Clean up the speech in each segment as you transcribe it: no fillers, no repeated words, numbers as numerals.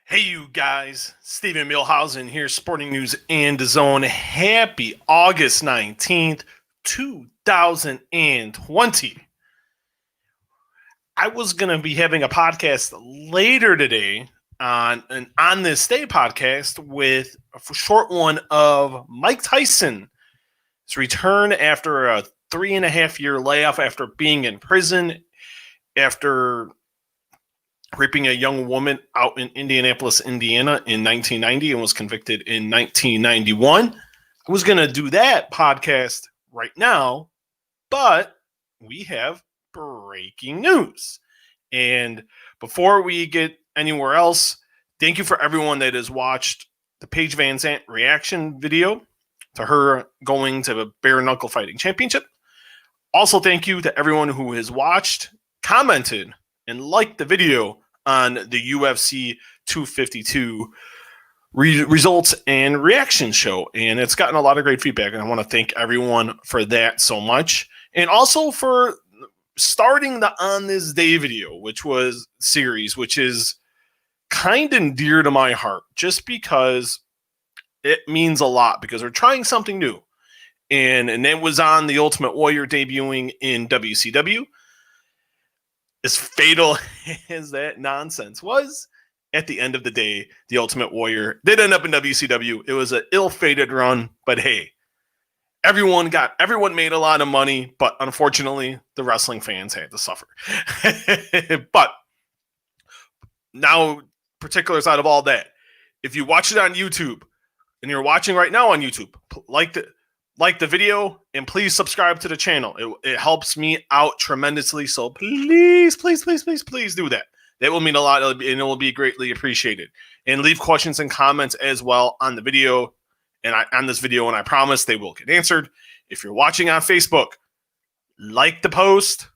Hey, you guys. Stephen Muehlhausen here, Sporting News and DAZN. Happy August 19th, 2020. I was going to be having a podcast later today on an On This Day podcast with a short one of Mike Tyson's return after a 3.5-year layoff after being in prison, after raping a young woman out in Indianapolis, Indiana in 1990 and was convicted in 1991. I was going to do that podcast right now, but we have breaking news. And before we get anywhere else, thank you for everyone that has watched the Paige Van Zandt reaction video to her going to the Bare Knuckle Fighting Championship. Also, thank you to everyone who has watched, commented, and liked the video on the UFC 252 results and reaction show. And it's gotten a lot of great feedback. And I want to thank everyone for that so much. And also for starting the On This Day video, which was series, which is kind and dear to my heart, just because it means a lot, because we're trying something new. And it was on the Ultimate Warrior debuting in WCW. As fatal as that nonsense was, at the end of the day, the Ultimate Warrior did end up in WCW. It was an ill-fated run, but hey, everyone made a lot of money, but unfortunately, the wrestling fans had to suffer. But now, particulars out of all that, if you watch it on YouTube, and you're watching right now on YouTube, like the video, and please subscribe to the channel. It helps me out tremendously. So please do that. That will mean a lot, and it will be greatly appreciated. And leave questions and comments as well on the video and on this video, and I promise they will get answered. If you're watching on Facebook, like the post,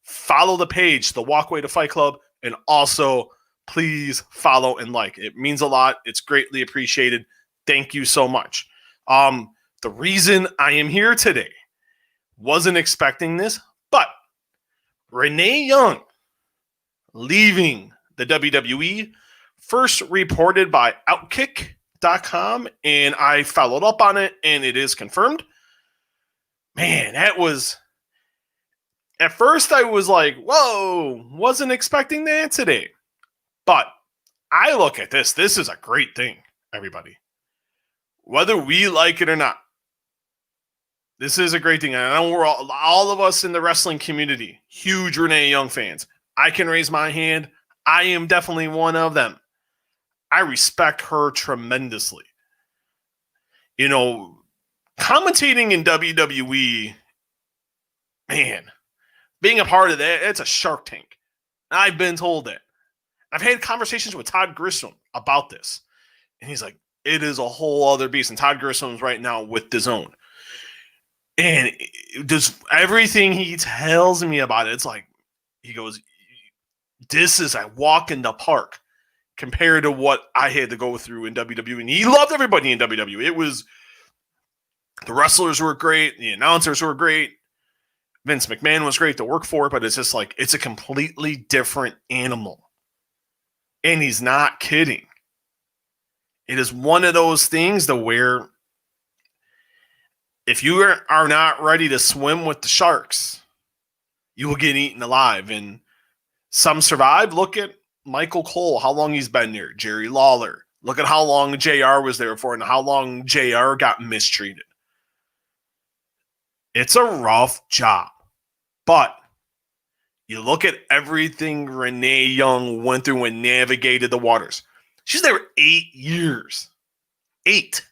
follow the page, The Walkway to Fight Club, and also please follow and like. It means a lot. It's greatly appreciated. Thank you so much. The reason I am here today, wasn't expecting this, but Renee Young leaving the WWE, first reported by Outkick.com, and I followed up on it, and it is confirmed. Man, that was... At first, I was like, whoa, wasn't expecting that today. But I look at this. This is a great thing, everybody. Whether we like it or not, this is a great thing. And I know we're all of us in the wrestling community, huge Renee Young fans. I can raise my hand. I am definitely one of them. I respect her tremendously. You know, commentating in WWE, man, being a part of that, it's a Shark Tank. I've been told that. I've had conversations with Todd Grissom about this. And he's like, it is a whole other beast. And Todd Grissom's right now with DAZN. And just everything he tells me about it, it's like, he goes, this is a walk in the park compared to what I had to go through in WWE. And he loved everybody in WWE. It was, the wrestlers were great. The announcers were great. Vince McMahon was great to work for, but it's just like, it's a completely different animal. And he's not kidding. It is one of those things to where if you are not ready to swim with the sharks, you will get eaten alive. And some survive. Look at Michael Cole, how long he's been there. Jerry Lawler. Look at how long JR was there for and how long JR got mistreated. It's a rough job. But you look at everything Renee Young went through and navigated the waters. She's there 8 years. 8.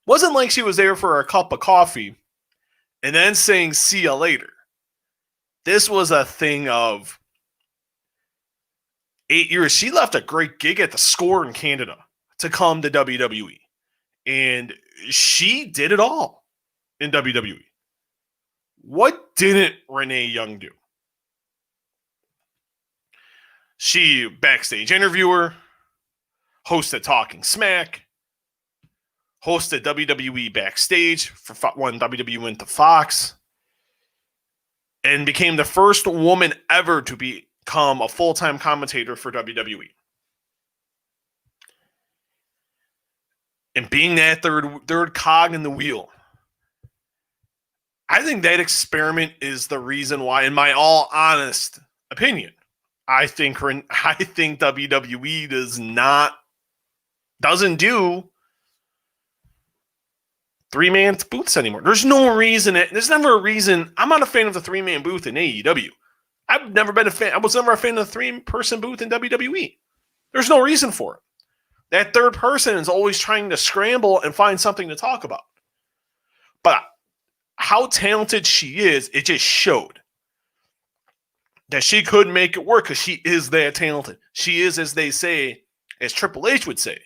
Wasn't like she was there for a cup of coffee and then saying, see ya later. This was a thing of 8 years. She left a great gig at the Score in Canada to come to WWE. And she did it all in WWE. What didn't Renee Young do? She backstage interviewer, hosted Talking Smack, hosted WWE Backstage for when WWE went to Fox, and became the first woman ever to become a full-time commentator for WWE. and being that third cog in the wheel. I think that experiment is the reason why, in my all honest opinion, I think WWE doesn't do 3-man booths anymore. There's no reason. There's never a reason. I'm not a fan of the 3-man booth in AEW. I've never been a fan. I was never a fan of the 3-person booth in WWE. There's no reason for it. That third person is always trying to scramble and find something to talk about. But how talented she is, it just showed that she could make it work because she is that talented. She is, as they say, as Triple H would say,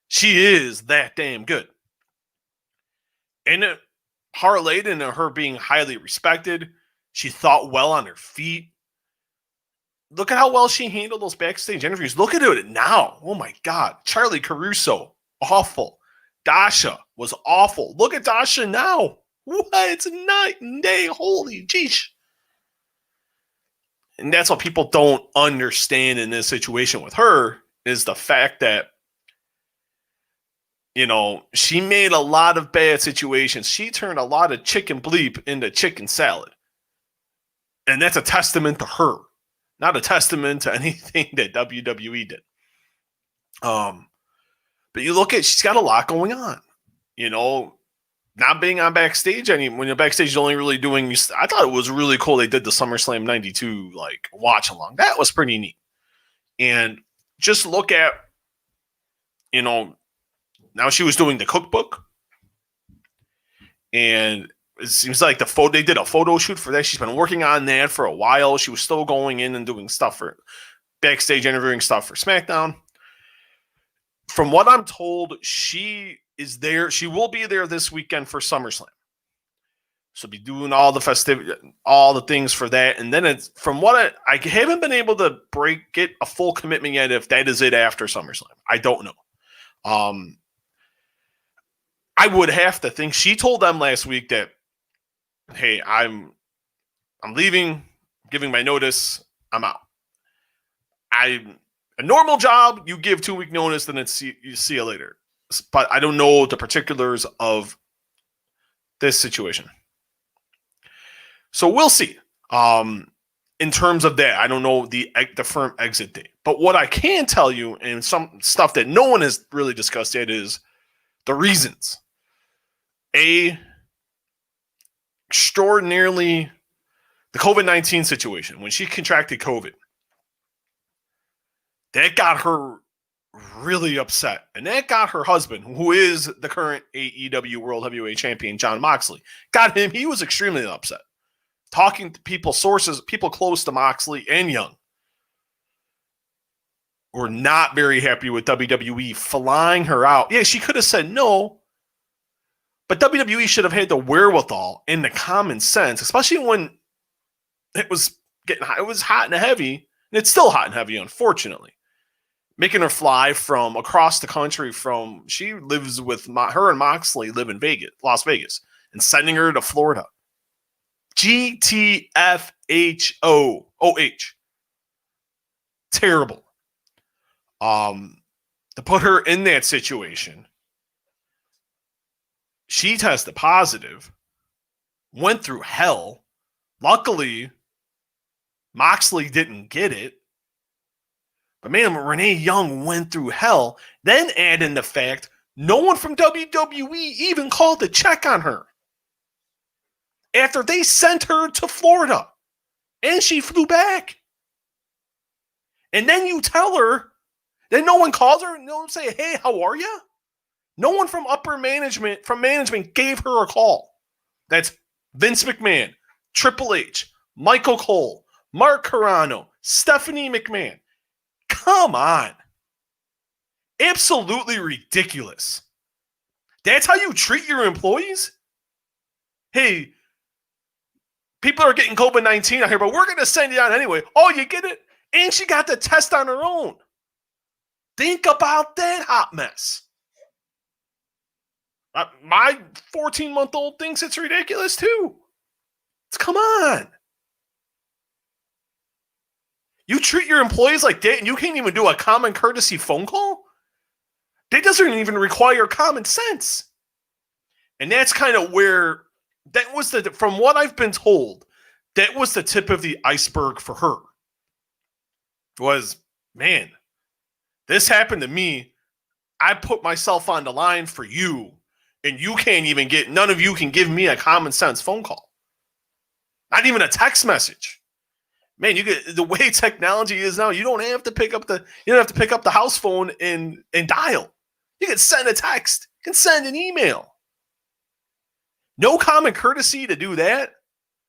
she is that damn good. And it parlayed into her being highly respected. She thought well on her feet. Look at how well she handled those backstage interviews. Look at it now. Oh my God. Charlie Caruso, awful. Dasha was awful. Look at Dasha now. What? It's night and day. Holy jeez. And that's what people don't understand in this situation with her is the fact that, you know, she made a lot of bad situations. She turned a lot of chicken bleep into chicken salad. And that's a testament to her, not a testament to anything that WWE did. But you look at, she's got a lot going on. You know, not being on backstage when you're backstage, you're only really doing. I thought it was really cool. They did the SummerSlam '92 like watch along. That was pretty neat. And just look at, you know, now she was doing the cookbook, and it seems like they did a photo shoot for that. She's been working on that for a while. She was still going in and doing stuff for backstage, interviewing stuff for SmackDown. From what I'm told, she is there. She will be there this weekend for SummerSlam. So be doing all the festivity, all the things for that. And then it's from what I haven't been able to get a full commitment yet if that is it after SummerSlam. I don't know. I would have to think she told them last week that, hey, I'm leaving, giving my notice, I'm out. A normal job, you give 2-week notice, then you see you later. But I don't know the particulars of this situation. So we'll see. In terms of that, I don't know the firm exit date. But what I can tell you, and some stuff that no one has really discussed yet, is the reasons. Extraordinarily, the COVID-19 situation, when she contracted COVID, that got her really upset. And that got her husband, who is the current AEW World Heavyweight Champion, Jon Moxley, he was extremely upset. Talking to sources, people close to Moxley and Young, were not very happy with WWE flying her out. Yeah, she could have said no, but WWE should have had the wherewithal and the common sense, especially when it was getting hot. It was hot and heavy, and it's still hot and heavy, unfortunately. Making her fly from across the country she lives with her and Moxley live in Las Vegas, and sending her to Florida. GTFHOOH. Terrible. To put her in that situation, she tested positive, went through hell. Luckily, Moxley didn't get it. But man, Renee Young went through hell. Then add in the fact no one from WWE even called to check on her after they sent her to Florida and she flew back. And then you tell her that no one calls her, no one say, hey, how are you? No one from management gave her a call. That's Vince McMahon, Triple H, Michael Cole, Mark Carrano, Stephanie McMahon. Come on. Absolutely ridiculous. That's how you treat your employees? Hey, people are getting COVID-19 out here, but we're going to send you out anyway. Oh, you get it? And she got the test on her own. Think about that hot mess. My 14-month-old thinks it's ridiculous too. Come on. You treat your employees like that and you can't even do a common courtesy phone call? That doesn't even require common sense. And that's kind of where that was from what I've been told, that was the tip of the iceberg for her. Was, man, this happened to me. I put myself on the line for you, and you can't even none of you can give me a common sense phone call. Not even a text message. Man, you get the way technology is now, you don't have to pick up the house phone and dial. You can send a text, you can send an email. No common courtesy to do that.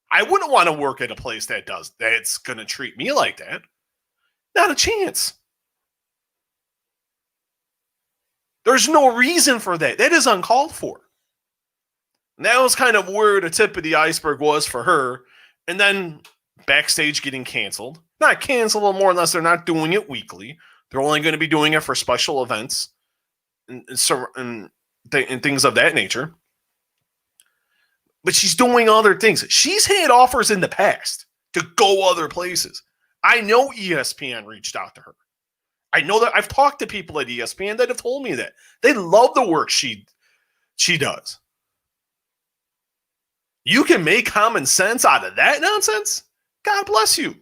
I wouldn't want to work at a place that's going to treat me like that. Not a chance. There's no reason for that. That is uncalled for. And that was kind of where the tip of the iceberg was for her. And then backstage getting canceled. Not canceled more unless they're not doing it weekly. They're only going to be doing it for special events and things of that nature. But she's doing other things. She's had offers in the past to go other places. I know ESPN reached out to her. I know that I've talked to people at ESPN that have told me that. They love the work she does. You can make common sense out of that nonsense? God bless you.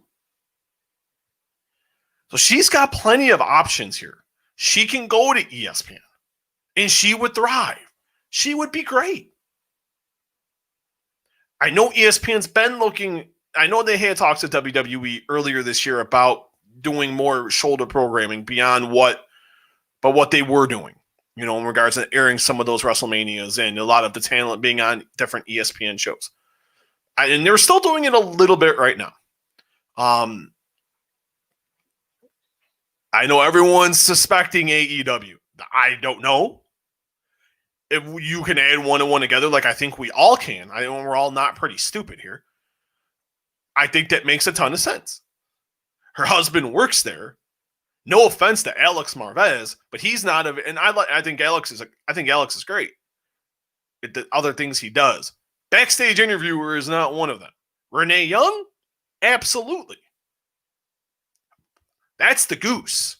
So she's got plenty of options here. She can go to ESPN, and she would thrive. She would be great. I know ESPN's been looking. I know they had talks at WWE earlier this year about doing more shoulder programming beyond what they were doing, in regards to airing some of those WrestleManias and a lot of the talent being on different ESPN shows. And they're still doing it a little bit right now. I know everyone's suspecting AEW. I don't know if you can add one and one together like I think we all can. I know we're all not pretty stupid here. I think that makes a ton of sense. Her husband works there. No offense to Alex Marvez, but he's not and I think Alex is great at the other things he does. Backstage interviewer is not one of them. Renee Young? Absolutely. That's the goose.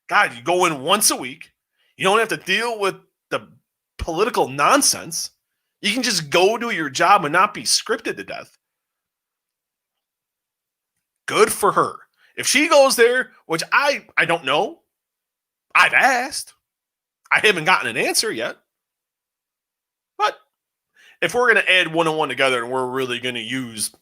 God, you go in once a week. You don't have to deal with the political nonsense. You can just go do your job and not be scripted to death. Good for her. If she goes there, which I don't know, I've asked. I haven't gotten an answer yet. But if we're going to add one-on-one together and we're really going to use,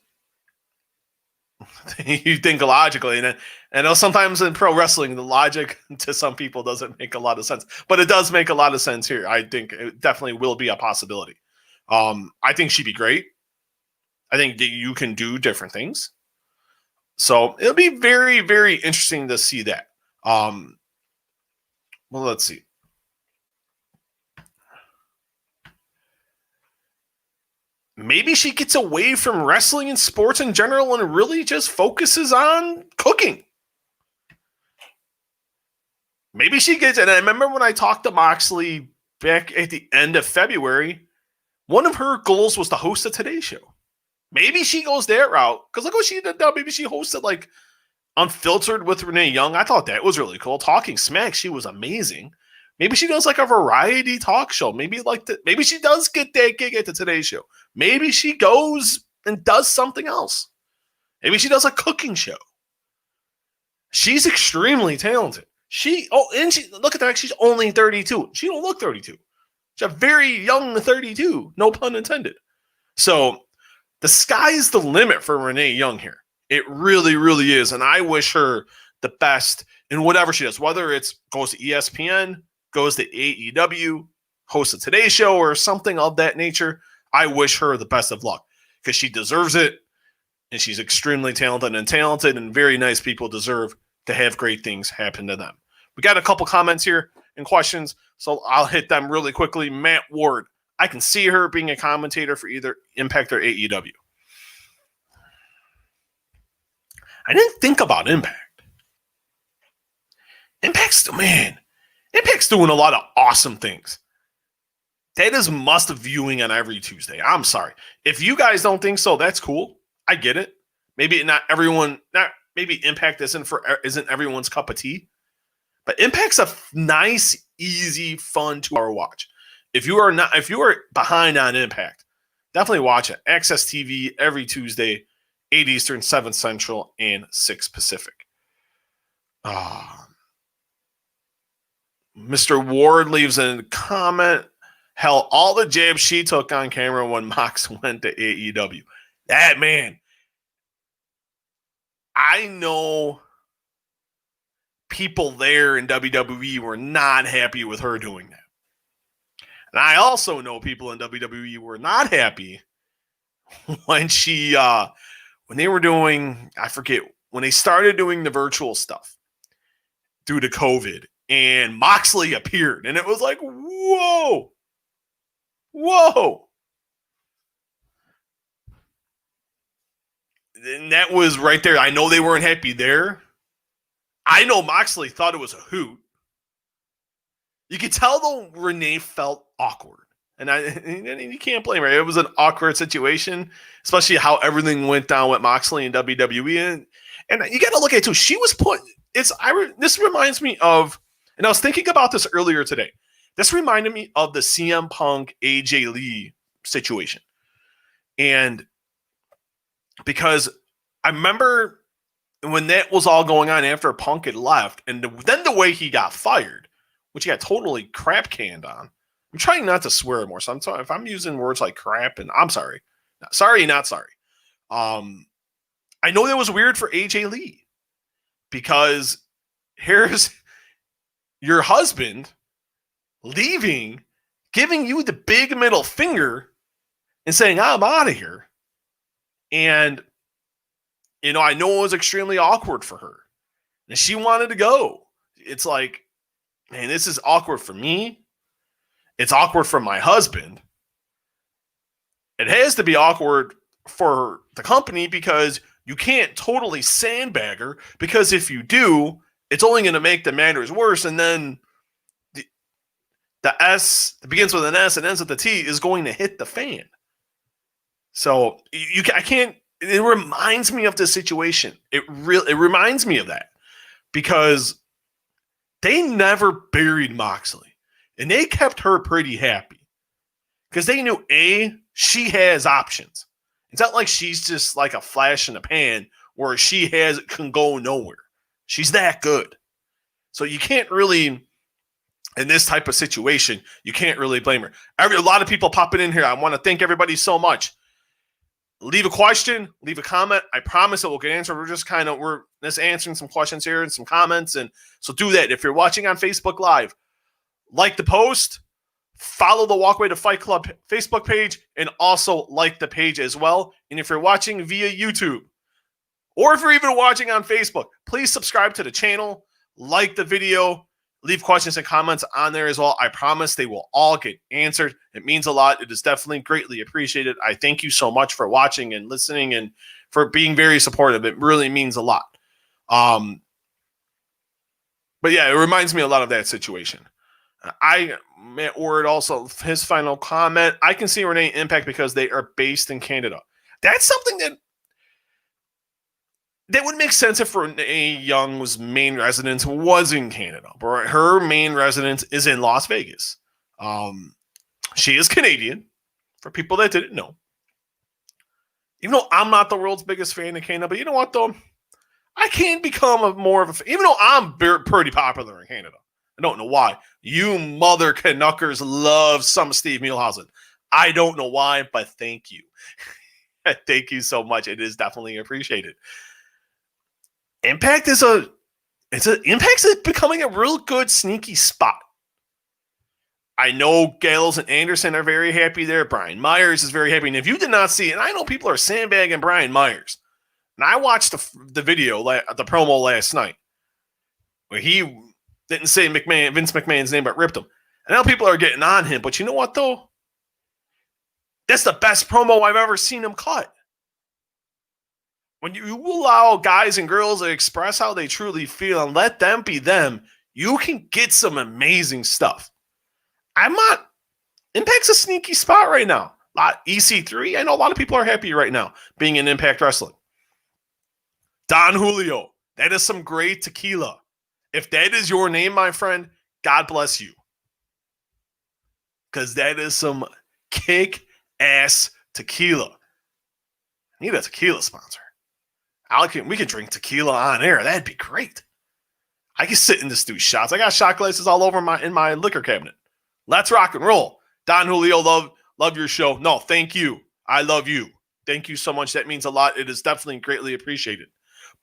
you think logically, and I know sometimes in pro wrestling, the logic to some people doesn't make a lot of sense, but it does make a lot of sense here. I think it definitely will be a possibility. I think she'd be great. I think that you can do different things. So it'll be very, very interesting to see that. Well, let's see. Maybe she gets away from wrestling and sports in general and really just focuses on cooking. Maybe she gets, and I remember when I talked to Moxley back at the end of February, one of her goals was to host a Today Show. Maybe she goes that route, because look what she did now. Maybe she hosted like Unfiltered with Renee Young. I thought that was really cool. Talking Smack, she was amazing. Maybe she does like a variety talk show. Maybe she does get that gig at the Today Show. Maybe she goes and does something else. Maybe she does a cooking show. She's extremely talented. Look at that. She's only 32. She don't look 32. She's a very young 32. No pun intended. So the sky's the limit for Renee Young here. It really, really is. And I wish her the best in whatever she does, whether it's goes to ESPN, goes to AEW, hosts a Today Show or something of that nature. I wish her the best of luck because she deserves it. And she's extremely talented, and very nice people deserve to have great things happen to them. We got a couple comments here and questions, so I'll hit them really quickly. Matt Ward, I can see her being a commentator for either Impact or AEW. I didn't think about Impact. Impact's doing a lot of awesome things. That is must viewing on every Tuesday. I'm sorry. If you guys don't think so, that's cool. I get it. Maybe maybe Impact isn't everyone's cup of tea. But Impact's a nice, easy, fun 2-hour watch. If you are behind on Impact, definitely watch it. Access TV every Tuesday, 8 Eastern, 7 Central, and 6 Pacific. Mr. Ward leaves a comment. Hell, all the jabs she took on camera when Mox went to AEW. That man. I know people there in WWE were not happy with her doing that. And I also know people in WWE were not happy when when they were doing, I forget, when they started doing the virtual stuff due to COVID, and Moxley appeared, and it was like, whoa. And that was right there. I know they weren't happy there. I know Moxley thought it was a hoot. You could tell, though, Renee felt awkward. And you can't blame her. It was an awkward situation, especially how everything went down with Moxley and WWE. And you got to look at it, too. She was put... This reminds me of... And I was thinking about this earlier today. This reminded me of the CM Punk AJ Lee situation. And because I remember when that was all going on after Punk had left, and then the way he got fired, which he got totally crap canned on. I'm trying not to swear more, so I'm sorry if I'm using words like crap, and I'm sorry. Not sorry. I know that was weird for AJ Lee, because here's your husband leaving, giving you the big middle finger and saying, I'm out of here. And, I know it was extremely awkward for her. And she wanted to go. It's like, man, this is awkward for me. It's awkward for my husband. It has to be awkward for the company because you can't totally sandbag her, because if you do, it's only going to make the matters worse. And then the S that begins with an S and ends with a T is going to hit the fan. So I can't. It reminds me of this situation. It reminds me of that, because they never buried Moxley, and they kept her pretty happy because they knew she has options. It's not like she's just like a flash in the pan where she can go nowhere. She's that good. So you can't really, in this type of situation, you can't really blame her. A lot of people popping in here. I want to thank everybody so much. Leave a question, leave a comment. I promise it will get answered. We're just answering some questions here and some comments. And so do that. If you're watching on Facebook Live, like the post, follow the Walkway to Fight Club Facebook page, and also like the page as well. And if you're watching via YouTube, or if you're even watching on Facebook, please subscribe to the channel, like the video, leave questions and comments on there as well. I promise they will all get answered. It means a lot. It is definitely greatly appreciated. I thank you so much for watching and listening and for being very supportive. It really means a lot. But yeah, it reminds me a lot of that situation. Matt Ward also, his final comment, I can see Renee Impact because they are based in Canada. That's something that would make sense if Renee Young's main residence was in Canada, but her main residence is in Las Vegas. She is Canadian, for people that didn't know. Even though I'm not the world's biggest fan of Canada, but you know what, though? I can become more of a fan, even though I'm pretty popular in Canada. I don't know why. You mother Canuckers love some Steve Muehlhausen. I don't know why, but thank you. Thank you so much. It is definitely appreciated. Impact is becoming a real good sneaky spot. I know Gallows and Anderson are very happy there. Brian Myers is very happy. And if you did not see it, and I know people are sandbagging Brian Myers, and I watched the video, the promo last night, where he didn't say Vince McMahon's name, but ripped him. And now people are getting on him. But you know what, though? That's the best promo I've ever seen him cut. When you allow guys and girls to express how they truly feel and let them be them, you can get some amazing stuff. Impact's a sneaky spot right now. EC3, I know a lot of people are happy right now being in Impact Wrestling. Don Julio, that is some great tequila. If that is your name, my friend, God bless you. because that is some kick-ass tequila. I need a tequila sponsor. We can drink tequila on air. That'd be great. I can sit in this dude's shots. I got shot glasses all over in my liquor cabinet. Let's rock and roll. Don Julio, love your show. No, thank you. I love you. Thank you so much. That means a lot. It is definitely greatly appreciated.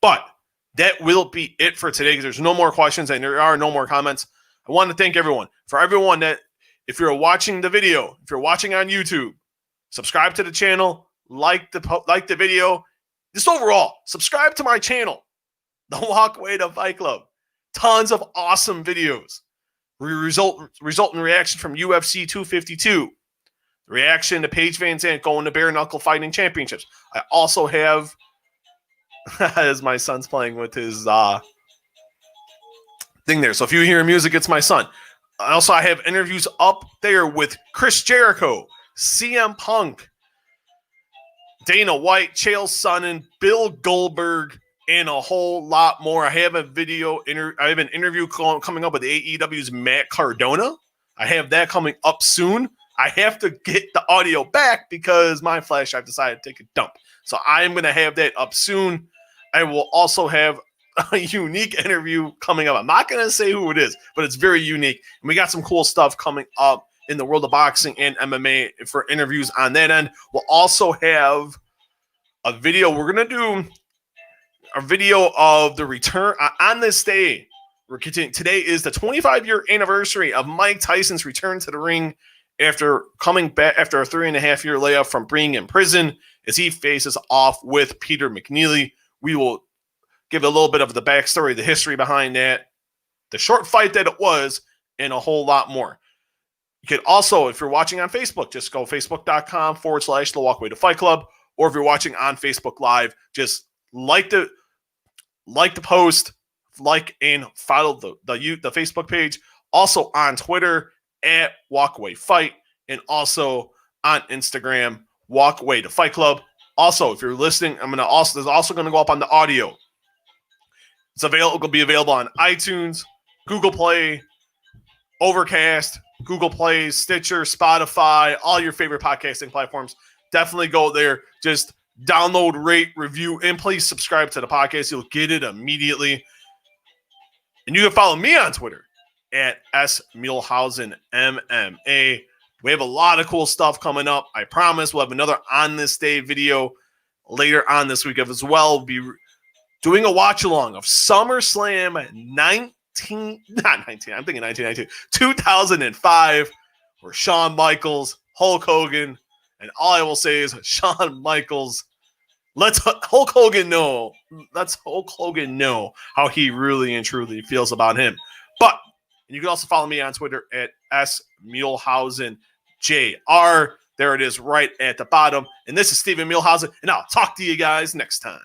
But that will be it for today because there's no more questions and there are no more comments. I want to thank everyone. For everyone that, if you're watching the video, if you're watching on YouTube, subscribe to the channel, like the video. Just overall, subscribe to my channel, The Walkway to Fight Club. Tons of awesome videos. Result in reaction from UFC 252. Reaction to Paige Van Zandt going to bare knuckle fighting championships. I also have, as my son's playing with his thing there. So if you hear music, it's my son. I have interviews up there with Chris Jericho, CM Punk, Dana White, Chael Sonnen, Bill Goldberg, and a whole lot more. I have an interview coming up with AEW's Matt Cardona. I have that coming up soon. I have to get the audio back because my flash drive decided to take a dump. So I am going to have that up soon. I will also have a unique interview coming up. I'm not going to say who it is, but it's very unique. And we got some cool stuff coming up in the world of boxing and MMA for interviews on that end. We'll also have a video. We're going to do a video of the return on this day. We're continuing. Today is the 25-year anniversary of Mike Tyson's return to the ring after coming back after a 3.5-year layoff from being in prison as he faces off with Peter McNeely. We will give a little bit of the backstory, the history behind that, the short fight that it was, and a whole lot more. You could also, if you're watching on Facebook, just go facebook.com/The Walkway to Fight Club. Or if you're watching on Facebook Live, just like the post, like and follow the Facebook page. Also on Twitter at Walkway Fight, and also on Instagram, Walkway to Fight Club. Also, if you're listening, there's also going to go up on the audio. It'll be available on iTunes, Google Play, Overcast, Google Play, Stitcher, Spotify, all your favorite podcasting platforms. Definitely go there. Just download, rate, review, and please subscribe to the podcast. You'll get it immediately. And you can follow me on Twitter at Muehlhausen MMA. We have a lot of cool stuff coming up. I promise we'll have another On This Day video later on this week as well. We'll be doing a watch-along of SummerSlam 2005, where Shawn Michaels, Hulk Hogan, and all I will say is Shawn Michaels. Let's Hulk Hogan know how he really and truly feels about him. But you can also follow me on Twitter at SMuehlhausenJR. There it is right at the bottom. And this is Stephen Muehlhausen, and I'll talk to you guys next time.